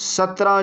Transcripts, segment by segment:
17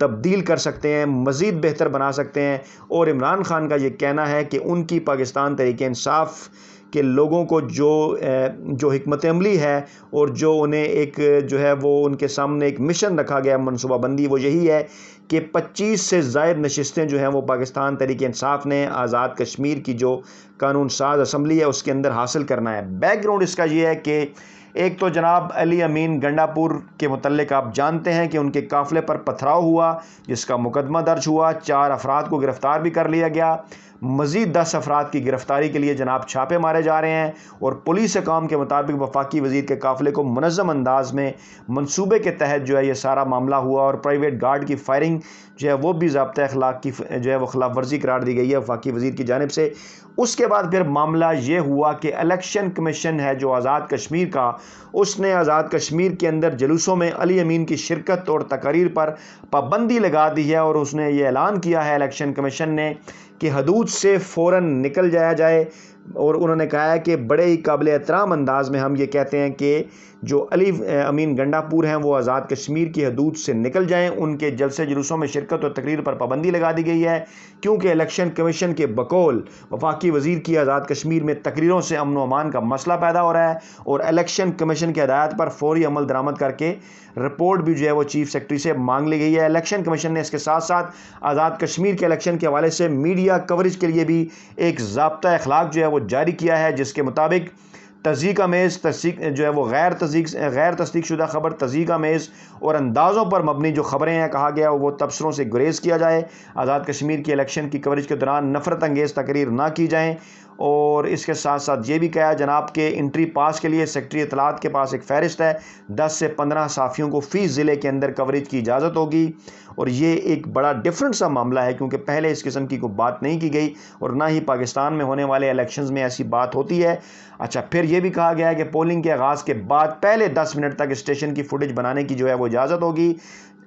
تبدیل کر سکتے ہیں، مزید بہتر بنا سکتے ہیں۔ اور عمران خان کا یہ کہنا ہے کہ ان کی پاکستان تحریک انصاف کے لوگوں کو جو حکمت عملی ہے اور جو انہیں ایک جو ہے وہ ان کے سامنے ایک مشن رکھا گیا منصوبہ بندی، وہ یہی ہے کہ 25 سے زائد نشستیں جو ہیں وہ پاکستان تحریک انصاف نے آزاد کشمیر کی جو قانون ساز اسمبلی ہے اس کے اندر حاصل کرنا ہے۔ بیک گراؤنڈ اس کا یہ ہے کہ ایک تو جناب علی امین گنڈاپور کے متعلق آپ جانتے ہیں کہ ان کے قافلے پر پتھراؤ ہوا، جس کا مقدمہ درج ہوا، 4 افراد کو گرفتار بھی کر لیا گیا، مزید 10 افراد کی گرفتاری کے لیے جناب چھاپے مارے جا رہے ہیں، اور پولیس حکام کے مطابق وفاقی وزیر کے قافلے کو منظم انداز میں منصوبے کے تحت جو ہے یہ سارا معاملہ ہوا، اور پرائیویٹ گارڈ کی فائرنگ جو ہے وہ بھی ضابطۂ اخلاق کی جو ہے وہ خلاف ورزی قرار دی گئی ہے وفاقی وزیر کی جانب سے۔ اس کے بعد پھر معاملہ یہ ہوا کہ الیکشن کمیشن ہے جو آزاد کشمیر کا، اس نے آزاد کشمیر کے اندر جلوسوں میں علی امین کی شرکت اور تقاریر پر پابندی لگا دی ہے، اور اس نے یہ اعلان کیا ہے الیکشن کمیشن نے کہ حدود سے فوراً نکل جایا جائے، اور انہوں نے کہا ہے کہ بڑے ہی قابل احترام انداز میں ہم یہ کہتے ہیں کہ جو علی امین گنڈاپور ہیں وہ آزاد کشمیر کی حدود سے نکل جائیں، ان کے جلسے جلوسوں میں شرکت اور تقریر پر پابندی لگا دی گئی ہے، کیونکہ الیکشن کمیشن کے بقول وفاقی وزیر کی آزاد کشمیر میں تقریروں سے امن و امان کا مسئلہ پیدا ہو رہا ہے، اور الیکشن کمیشن کی ہدایت پر فوری عمل درآمد کر کے رپورٹ بھی جو ہے وہ چیف سیکرٹری سے مانگ لی گئی ہے۔ الیکشن کمیشن نے اس کے ساتھ ساتھ آزاد کشمیر کے الیکشن کے حوالے سے میڈیا کوریج کے لیے بھی ایک ضابطہ اخلاق جو ہے وہ جاری کیا ہے، جس کے مطابق تصدیق آمیز جو ہے وہ غیر تصدیق شدہ خبر، تصدیق آمیز اور اندازوں پر مبنی جو خبریں ہیں، کہا گیا وہ تبصروں سے گریز کیا جائے، آزاد کشمیر کی الیکشن کی کوریج کے دوران نفرت انگیز تقریر نہ کی جائیں، اور اس کے ساتھ ساتھ یہ بھی کہا جناب کہ انٹری پاس کے لیے سیکرٹری اطلاعات کے پاس ایک فہرست ہے، 10 سے 15 صحافیوں کو فی ضلع کے اندر کوریج کی اجازت ہوگی، اور یہ ایک بڑا ڈفرنٹ سا معاملہ ہے کیونکہ پہلے اس قسم کی کوئی بات نہیں کی گئی، اور نہ ہی پاکستان میں ہونے والے الیکشنز میں ایسی بات ہوتی ہے۔ اچھا، پھر یہ بھی کہا گیا ہے کہ پولنگ کے آغاز کے بعد پہلے 10 منٹ تک اسٹیشن کی فوٹیج بنانے کی جو ہے وہ اجازت ہوگی،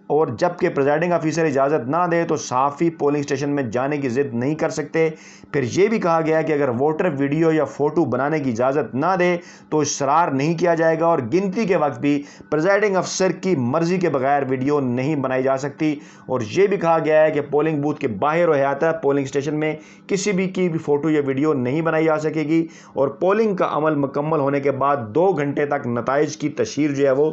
اور جب کہ پریزائڈنگ آفیسر اجازت نہ دے تو صحافی پولنگ اسٹیشن میں جانے کی ضد نہیں کر سکتے۔ پھر یہ بھی کہا گیا کہ اگر ووٹر ویڈیو یا فوٹو بنانے کی اجازت نہ دے تو اصرار نہیں کیا جائے گا، اور گنتی کے وقت بھی پریزائڈنگ افسر کی مرضی کے بغیر ویڈیو نہیں بنائی جا سکتی، اور یہ بھی کہا گیا ہے کہ پولنگ بوتھ کے باہر و احاطہ پولنگ اسٹیشن میں کسی بھی کی بھی فوٹو یا ویڈیو نہیں بنائی جا سکے گی، اور پولنگ کا عمل مکمل ہونے کے بعد 2 گھنٹے تک نتائج کی تشہیر جو ہے وہ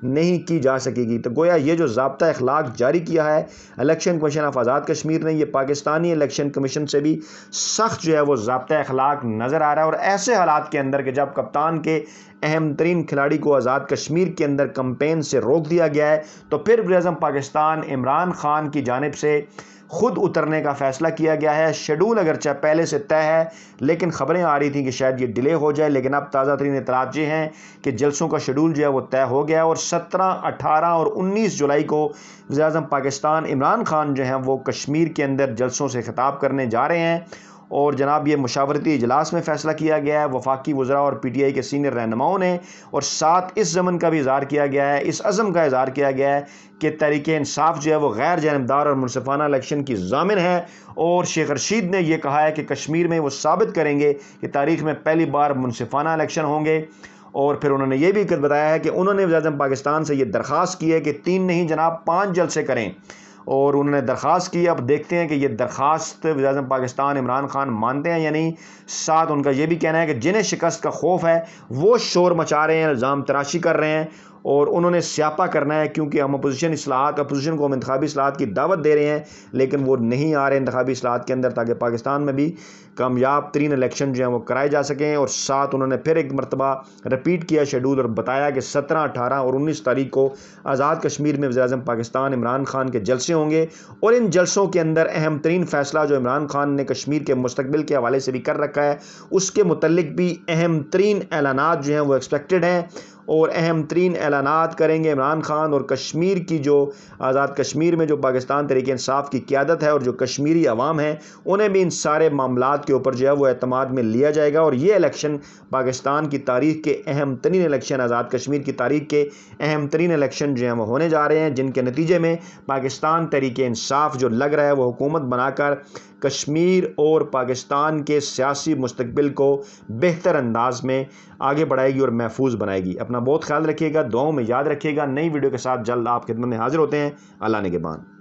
نہیں کی جا سکے گی۔ تو گویا یہ جو ضابطہ اخلاق جاری کیا ہے election commission of Azad Kashmir نے، یہ پاکستانی الیکشن کمیشن سے بھی سخت جو ہے وہ ضابطہ اخلاق نظر آ رہا ہے، اور ایسے حالات کے اندر کہ جب کپتان کے اہم ترین کھلاڑی کو آزاد کشمیر کے اندر کمپین سے روک دیا گیا ہے، تو پھر وزیر اعظم پاکستان عمران خان کی جانب سے خود اترنے کا فیصلہ کیا گیا ہے۔ شیڈول اگرچہ پہلے سے طے ہے، لیکن خبریں آ رہی تھیں کہ شاید یہ ڈیلے ہو جائے، لیکن اب تازہ ترین اطلاعات یہ ہیں کہ جلسوں کا شیڈول جو ہے وہ طے ہو گیا، اور 17، 18 اور 19 جولائی کو وزیر اعظم پاکستان عمران خان جو ہیں وہ کشمیر کے اندر جلسوں سے خطاب کرنے جا رہے ہیں، اور جناب یہ مشاورتی اجلاس میں فیصلہ کیا گیا ہے وفاقی وزراء اور پی ٹی آئی کے سینئر رہنماؤں نے، اور ساتھ اس ضمن کا بھی اظہار کیا گیا ہے، اس عزم کا اظہار کیا گیا ہے کہ تحریک انصاف جو ہے وہ غیر جانبدار اور منصفانہ الیکشن کی ضامن ہے، اور شیخ رشید نے یہ کہا ہے کہ کشمیر میں وہ ثابت کریں گے کہ تاریخ میں پہلی بار منصفانہ الیکشن ہوں گے، اور پھر انہوں نے یہ بھی بتایا ہے کہ انہوں نے وزیر اعظم پاکستان سے یہ درخواست کی ہے کہ 3 نہیں جناب 5 جلسے کریں، اور انہوں نے درخواست کی۔ اب دیکھتے ہیں کہ یہ درخواست وزیر اعظم پاکستان عمران خان مانتے ہیں یا نہیں۔ ساتھ ان کا یہ بھی کہنا ہے کہ جنہیں شکست کا خوف ہے وہ شور مچا رہے ہیں، الزام تراشی کر رہے ہیں، اور انہوں نے سیاپا کرنا ہے، کیونکہ ہم اپوزیشن کو ہم انتخابی اصلاحات کی دعوت دے رہے ہیں، لیکن وہ نہیں آ رہے انتخابی اصلاحات کے اندر، تاکہ پاکستان میں بھی کامیاب ترین الیکشن جو ہیں وہ کرائے جا سکیں۔ اور ساتھ انہوں نے پھر ایک مرتبہ رپیٹ کیا شیڈول، اور بتایا کہ 17، 18 اور 19 تاریخ کو آزاد کشمیر میں وزیر اعظم پاکستان عمران خان کے جلسے ہوں گے، اور ان جلسوں کے اندر اہم ترین فیصلہ جو عمران خان نے کشمیر کے مستقبل کے حوالے سے بھی کر رکھا ہے، اس کے متعلق بھی اہم ترین اعلانات جو ہیں وہ ایکسپیکٹڈ ہیں، اور اہم ترین اعلانات کریں گے عمران خان، اور کشمیر کی جو آزاد کشمیر میں جو پاکستان تحریک انصاف کی قیادت ہے اور جو کشمیری عوام ہیں، انہیں بھی ان سارے معاملات کے اوپر جو ہے وہ اعتماد میں لیا جائے گا، اور یہ الیکشن پاکستان کی تاریخ کے اہم ترین الیکشن، آزاد کشمیر کی تاریخ کے اہم ترین الیکشن جو ہیں وہ ہونے جا رہے ہیں، جن کے نتیجے میں پاکستان تحریک انصاف جو لگ رہا ہے وہ حکومت بنا کر کشمیر اور پاکستان کے سیاسی مستقبل کو بہتر انداز میں آگے بڑھائے گی اور محفوظ بنائے گی۔ اپنا بہت خیال رکھیے گا، دعاؤں میں یاد رکھیے گا۔ نئی ویڈیو کے ساتھ جلد آپ خدمت میں حاضر ہوتے ہیں۔ اللہ نگہبان۔